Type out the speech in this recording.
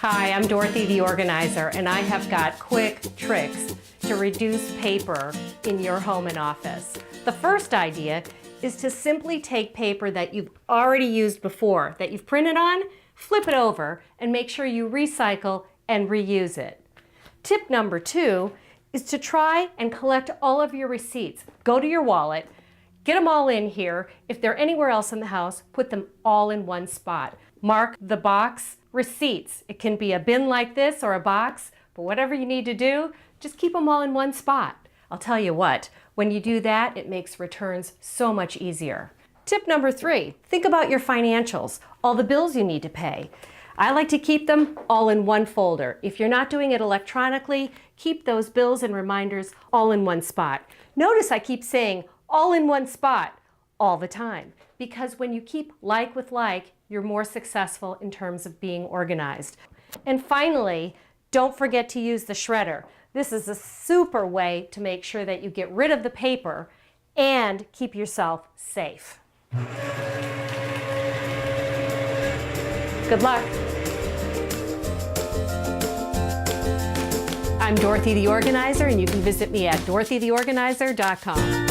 Hi, I'm Dorothy the organizer, and I have got quick tricks to reduce paper in your home and office. The first idea is to simply take paper that you've already used before, that you've printed on, flip it over, and make sure you recycle and reuse it. Tip number 2 is to try and collect all of your receipts. Go to your wallet, get them all in here. If they're anywhere else in the house, put them all in one spot. Mark the box receipts. It can be a bin like this or a box, but whatever you need to do, just keep them all in one spot. I'll tell you what, when you do that, it makes returns so much easier. Tip number 3, think about your financials, all the bills you need to pay. I like to keep them all in one folder. If you're not doing it electronically, keep those bills and reminders all in one spot. Notice I keep saying all in one spot all the time, because when you keep like with like, you're more successful in terms of being organized. And finally, don't forget to use the shredder. This is a super way to make sure that you get rid of the paper and keep yourself safe. Good luck. I'm Dorothy the Organizer, and you can visit me at dorothytheorganizer.com.